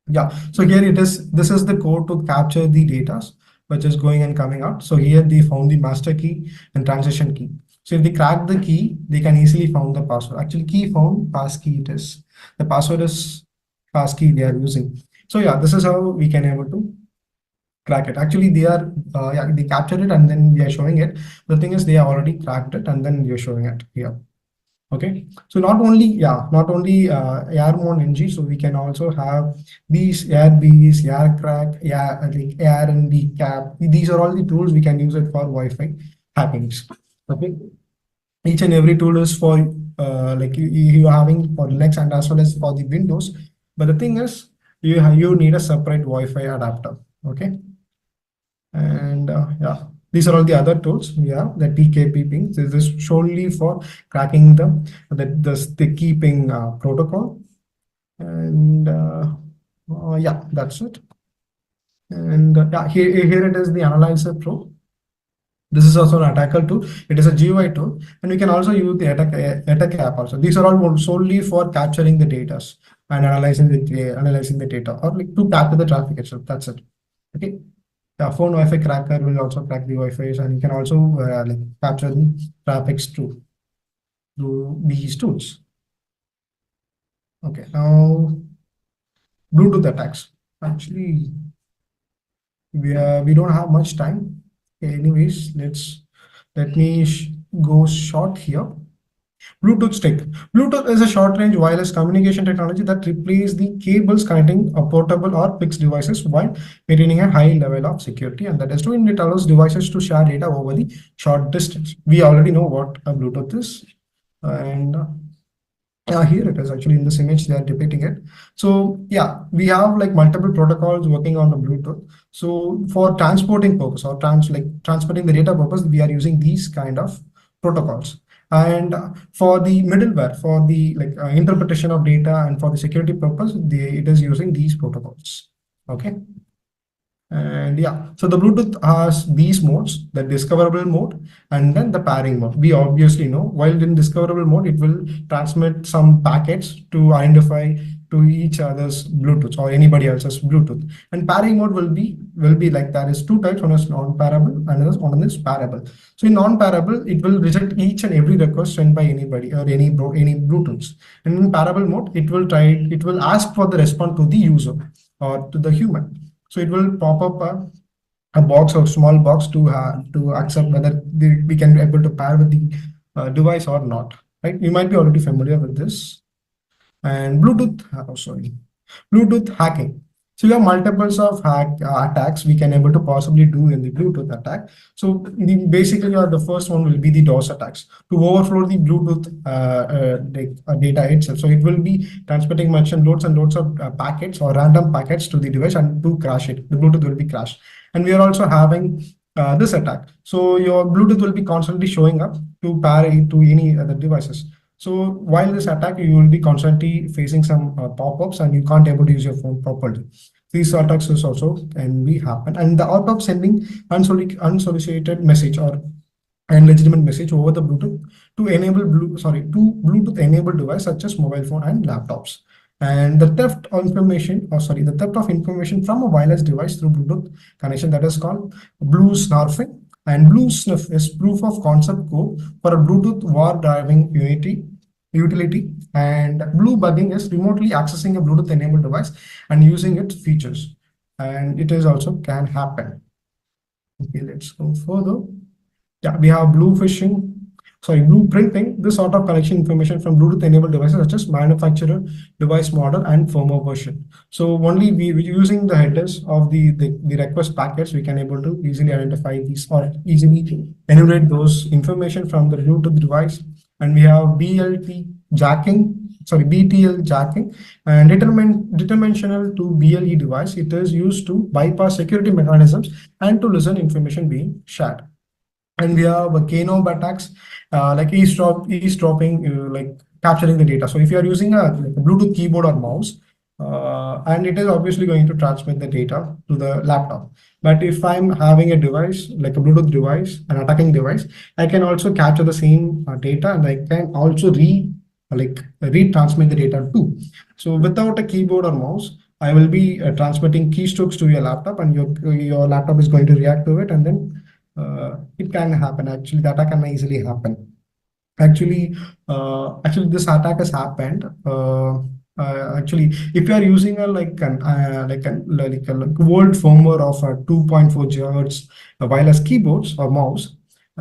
Yeah. So here it is. This is the code to capture the data which is going and coming out. So here they found the master key and transition key. So if they crack the key, they can easily find the password. Actually, key found, passkey it is. The password is passkey they are using. So yeah, this is how we can able to crack it. Actually, they are yeah, they captured it and then we are showing it. The thing is, they have already cracked it and then we are showing it here. Okay, so not only airborne NG, so we can also have these AirBees, AirCrack, like ARND cap. These are all the tools we can use it for Wi-Fi hackings. Okay, each and every tool is for like you are having for Linux and as well as for the Windows. But the thing is, you need a separate Wi-Fi adapter. Okay, and yeah, these are all the other tools we have. The TKP ping. This is solely for cracking the key ping protocol. And yeah, that's it. And yeah, here it is, the Analyzer Pro. This is also an attacker tool. It is a GUI tool, and we can also use the attack app also. These are all solely for capturing the data and analyzing the data, or like to capture the traffic itself. That's it. Okay. The phone Wi-Fi cracker will also crack the Wi-Fi, and you can also like capture the traffics through these tools. Okay, now Bluetooth attacks. Actually, we don't have much time. Okay, anyways, let me go short here. Bluetooth stick. Bluetooth is a short-range wireless communication technology that replaces the cables connecting a portable or fixed devices while maintaining a high level of security. And that is to it allows devices to share data over the short distance. We already know what a Bluetooth is, and here it is. Actually in this image they are depicting it. So yeah, we have like multiple protocols working on the Bluetooth. So for transporting purpose or transmitting the data purpose, we are using these kind of protocols. And for the middleware, for the interpretation of data and for the security purpose, it is using these protocols. Okay. And yeah, so the Bluetooth has these modes, the discoverable mode and then the pairing mode. We obviously know while in discoverable mode, it will transmit some packets to identify to each other's Bluetooth or anybody else's Bluetooth. And pairing mode will be like there is two types, one is non-pairable and one is pairable. So in non-pairable, it will reject each and every request sent by anybody or any Bluetooths. And in pairable mode, it will ask for the response to the user or to the human. So it will pop up a box or small box to accept whether we can be able to pair with the device or not. Right? You might be already familiar with this. And Bluetooth, Bluetooth hacking. So you have multiples of attacks we can able to possibly do in the Bluetooth attack. So basically, the first one will be the DOS attacks to overflow the Bluetooth data itself. So it will be transmitting loads and loads of packets or random packets to the device and to crash it. The Bluetooth will be crashed. And we are also having this attack. So your Bluetooth will be constantly showing up to pair it to any other devices. So while this attack, you will be constantly facing some pop-ups and you can't able to use your phone properly. These attacks also can be happen. And the out of sending unsolicited message or illegitimate message over the Bluetooth to enable Bluetooth enabled device such as mobile phone and laptops. And the theft of information, from a wireless device through Bluetooth connection, that is called BlueSNRFing. And BlueSNF is proof of concept code for a Bluetooth war driving utility. And BlueBugging is remotely accessing a Bluetooth enabled device and using its features. And it is also can happen. Okay, let's go further. Yeah, we have blueprinting. This sort of collection information from Bluetooth enabled devices such as manufacturer, device model, and firmware version. So only we using the headers of the request packets, we can able to easily identify these or easily enumerate those information from the Bluetooth device. And we have BTL jacking and determinational to BLE device. It is used to bypass security mechanisms and to listen information being shared. And we have Kano attacks, like eavesdropping, like capturing the data. So if you are using a Bluetooth keyboard or mouse, and it is obviously going to transmit the data to the laptop. But if I'm having a device like a Bluetooth device, an attacking device, I can also capture the same data, and I can also retransmit the data too. So without a keyboard or mouse, I will be transmitting keystrokes to your laptop, and your laptop is going to react to it, and then it can happen. Actually, the attack can easily happen. Actually, this attack has happened Actually, if you are using a like old firmware of a 2.4 gigahertz wireless keyboards or mouse,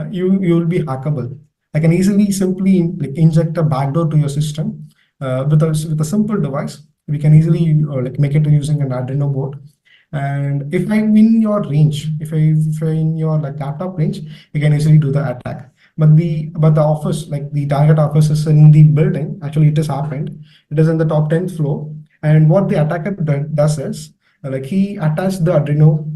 you will be hackable. I can easily simply like inject a backdoor to your system with a simple device. We can easily like make it using an Arduino board. And if I'm in your range, if I'm in your like laptop range, you can easily do the attack. But the office, like the target office, is in the building. Actually, it has happened. It is in the top 10th floor. And what the attacker does is like he attached the Arduino,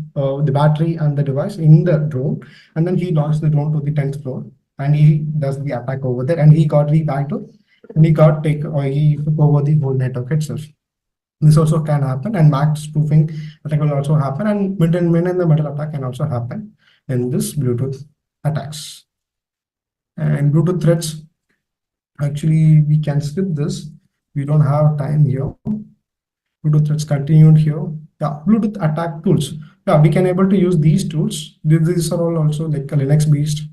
the battery and the device in the drone, and then he launched the drone to the 10th floor, and he does the attack over there, and he got the backdoor, and he took over the whole network itself. This also can happen, and max spoofing attack will also happen, and mid in the middle attack can also happen in this Bluetooth attacks. And Bluetooth threats, actually, we can skip this. We don't have time here. Bluetooth threats continued here. Yeah, Bluetooth attack tools. Yeah, we can able to use these tools. These are all also like Linux based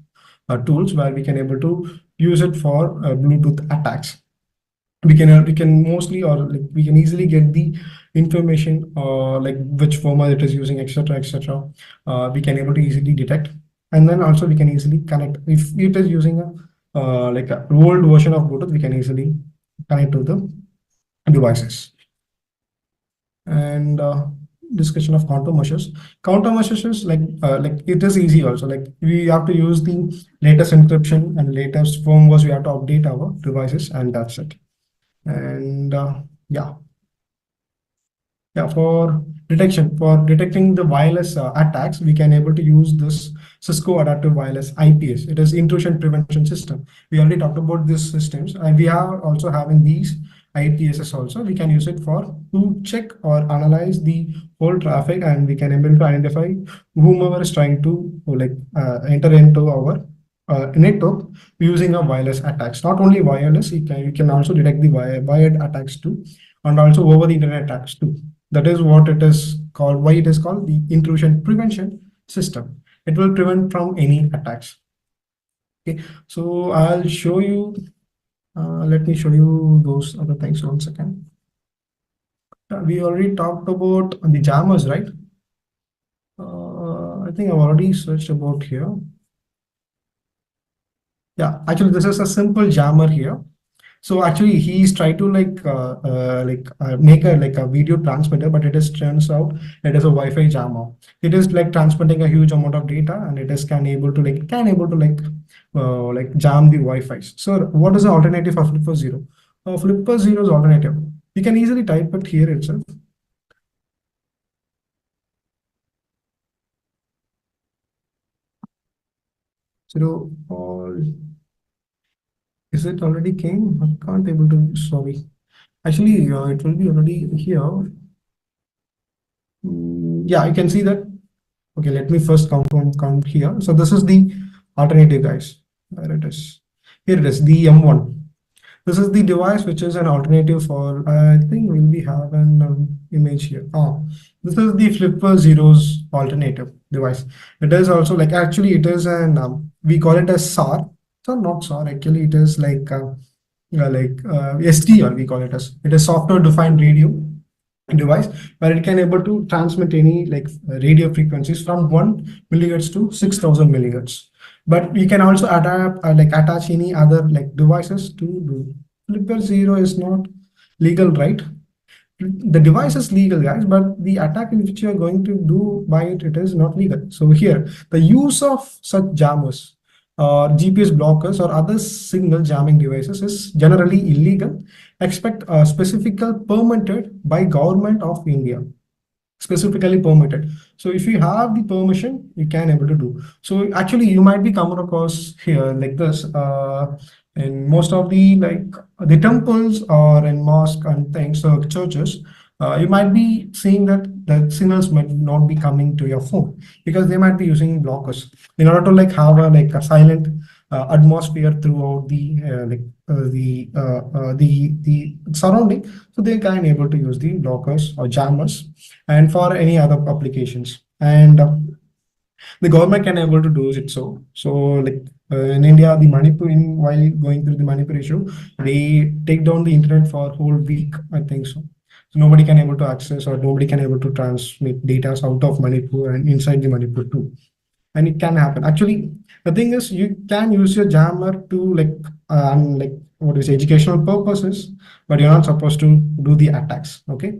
tools where we can able to use it for Bluetooth attacks. We can mostly, or like we can easily get the information like which firmware it is using, etc., etc. We can able to easily detect, and then also we can easily connect. If it is using a like a old version of Bluetooth, we can easily connect to the devices. And discussion of countermeasures. Countermeasures is like it is easy also. Like we have to use the latest encryption and latest firmwares. We have to update our devices, and that's it. And yeah, for detecting the wireless attacks, we can able to use this Cisco Adaptive Wireless IPS. It is intrusion prevention system. We already talked about these systems, and we are also having these IPSs also. We can use it to check or analyze the whole traffic, and we can able to identify whomever is trying to like enter into our network using a wireless attacks. Not only wireless, you can also detect the wired attacks too, and also over the internet attacks too. That is what it is called, why it is called the intrusion prevention system. It will prevent from any attacks. Okay, so I'll show you, let me show you those other things 1 second. We already talked about the jammers, right? I think I've already searched about here. Yeah, actually this is a simple jammer here. So actually he's trying to make a video transmitter, but it is turns out it is a Wi-Fi jammer. It is like transmitting a huge amount of data, and it is can able to jam the Wi-Fi. So what is the alternative for FlipperZero? FlipperZero's alternative, you can easily type it here itself. Zero all. Is it already came? I can't able to, sorry. Actually, it will be already here. Yeah, you can see that. Okay, let me first count here. So this is the alternative, guys. Where it is? Here it is, the M1. This is the device which is an alternative for, I think we'll be have an image here. Oh, this is the FlipperZero's alternative device. It is also like, actually it is an, we call it as SAR. So not SAR, actually it is like SDR, we call it as. It is software defined radio device where it can able to transmit any like radio frequencies from 1 millihertz to 6,000 millihertz. But we can also attach any other like devices to do. FlipperZero is not legal, right? The device is legal, guys, but the attack which you are going to do by it is not legal. So here, the use of such jammers or GPS blockers or other signal jamming devices is generally illegal, except specifically permitted by government of India. Specifically permitted. So if you have the permission, you can able to do. So actually, you might be coming across here like this in most of the the temples or in mosque and things, so churches. You might be seeing that the signals might not be coming to your phone because they might be using blockers in order to have a silent atmosphere throughout the surrounding, so they can able to use the blockers or jammers and for any other applications. And The government can able to do it. So like in India, the Manipur in while going through the Manipur issue, they take down the internet for a whole week, I think so. So nobody can able to access or nobody can able to transmit data out of Manipur and inside the Manipur too. And it can happen. Actually, the thing is you can use your jammer to like what is educational purposes, but you're not supposed to do the attacks. Okay.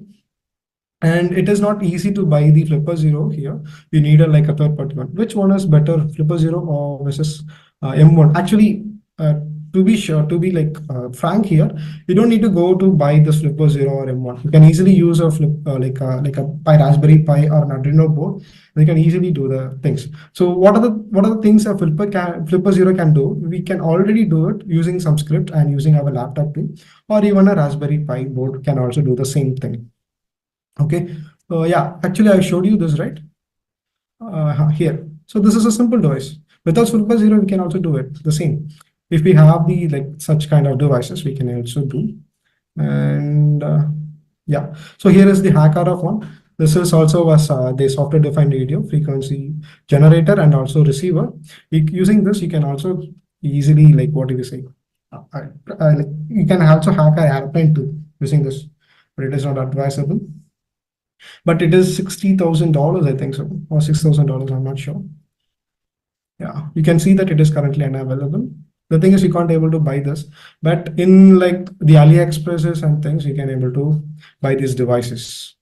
And it is not easy to buy the Flipper Zero here. You need a like a third party one. Which one is better, Flipper Zero or versus M1? Actually, to be sure, to be like frank here, you don't need to go to buy this Flipper Zero or M1. You can easily use a flip like a Pi Raspberry Pi or an Arduino board. They can easily do the things. So what are the things a Flipper Zero can do? We can already do it using some script and using our laptop too, or even a Raspberry Pi board can also do the same thing. Okay, so yeah, actually I showed you this, right? Here. So this is a simple device. Without Flipper Zero, we can also do it the same. If we have the like such kind of devices, we can also do. And yeah, so here is the HackRF one. This is also was the software-defined radio frequency generator and also receiver. Using this, you can also easily like what do you say? Like you can also hack an airplane too using this, but it is not advisable. But it is $60,000, I think so, or $6,000. I'm not sure. Yeah, you can see that it is currently unavailable. The thing is, you can't able to buy this, but in like the AliExpresses and things, you can able to buy these devices.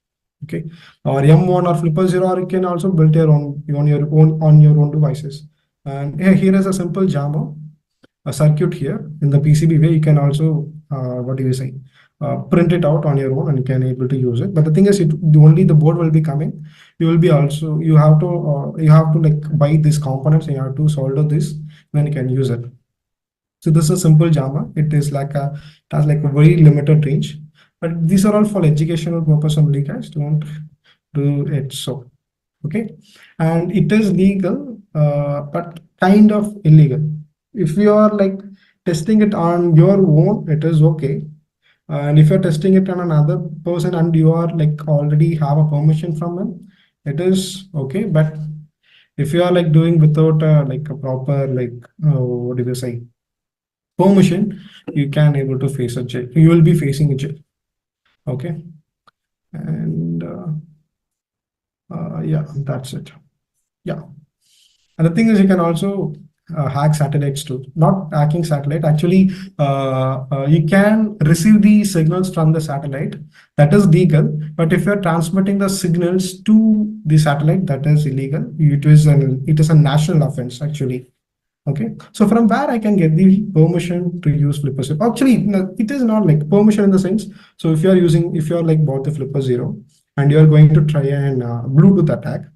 Okay, or M1 or Flipper Zero, or you can also build your own on your own devices. And here is a simple jammer, a circuit here in the PCB way. You can also what do you say? Print it out on your own and you can able to use it. But the thing is, only the board will be coming. You will be also you have to like buy these components and you have to solder this, then you can use it. So this is a simple jammer. It is like it has like a very limited range. But these are all for educational purpose only, guys. Don't do it so. Okay, and it is legal, but kind of illegal. If you are like testing it on your own, it is okay. And if you're testing it on another person and you are like already have a permission from them, it is okay. But if you are like doing without like a proper like what do you say permission, you can able to face a jail. You will be facing a jail. Okay, and yeah, that's it. Yeah. And the thing is, you can also hack satellites too. Not hacking satellite, actually, you can receive the signals from the satellite. That is legal. But if you're transmitting the signals to the satellite, that is illegal. It is a national offense, actually. Okay, so from where I can get the permission to use Flipper Zero? Actually, no, it is not like permission in the sense. So if you're like bought the Flipper Zero and you're going to try an Bluetooth attack,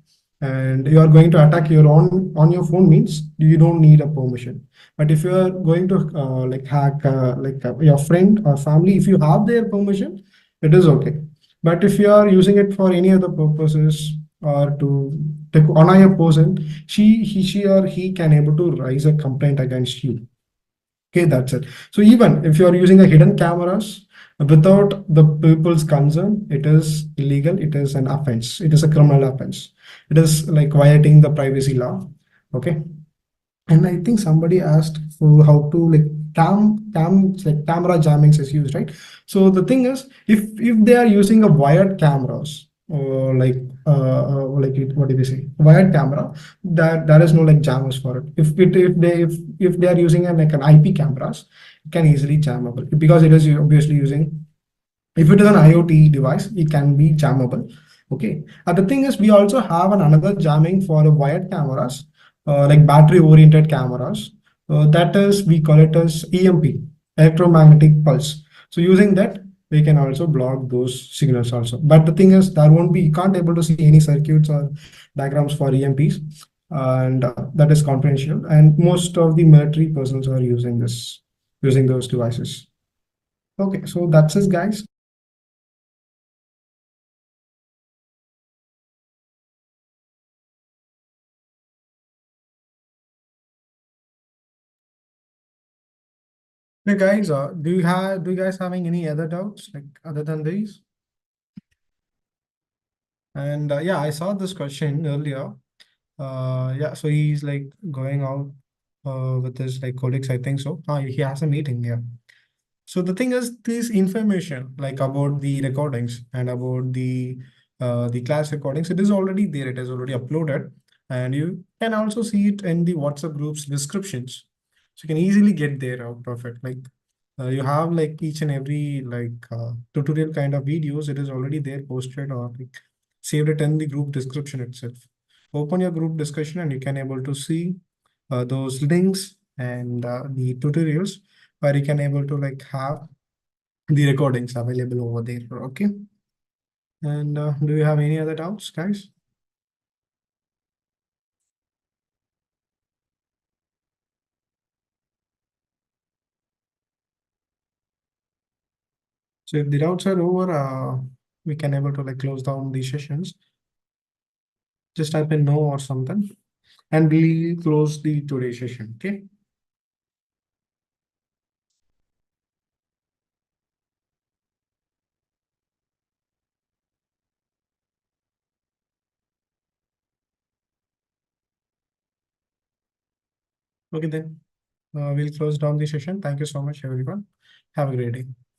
and you are going to attack your own on your phone, means you don't need a permission. But if you are going to like hack your friend or family, if you have their permission, it is okay. But if you are using it for any other purposes or to take honor your person, she or he can able to raise a complaint against you. Okay, that's it. So even if you are using a hidden cameras without the people's consent, it is illegal. It is an offense. It is a criminal offense. It is like violating the privacy law. Okay. And I think somebody asked for how to like like camera jammings is used, right? So the thing is, if they are using a wired cameras or like what do they say wired camera, that there is no like jammers for it. If they are using like an IP cameras, it can easily jammable because it is obviously using. If it is an IoT device, it can be jammable. Okay. The thing is, we also have another jamming for the wired cameras, like battery-oriented cameras. That is, we call it as EMP, electromagnetic pulse. So using that, we can also block those signals also. But the thing is, there won't be, you can't able to see any circuits or diagrams for EMPs, and that is confidential. And most of the military persons are using those devices. Okay, so that's it, guys. Hey guys, do you guys having any other doubts like other than these? And yeah, I saw this question earlier. Yeah, so he's like going out with his like colleagues, I think so. He has a meeting, yeah. So the thing is, this information like about the recordings and about the class recordings, it is already there. It is already uploaded, and you can also see it in the WhatsApp groups descriptions. So you can easily get there out of it. Like you have like each and every like tutorial kind of videos. It is already there posted or like saved it in the group description itself. Open your group discussion and you can able to see those links and the tutorials where you can able to like have the recordings available over there. Okay. And do you have any other doubts, guys? So if the doubts are over, we can able to like close down the sessions. Just type in no or something, and we close the today session. Okay. Okay then. We'll close down the session. Thank you so much, everyone. Have a great day.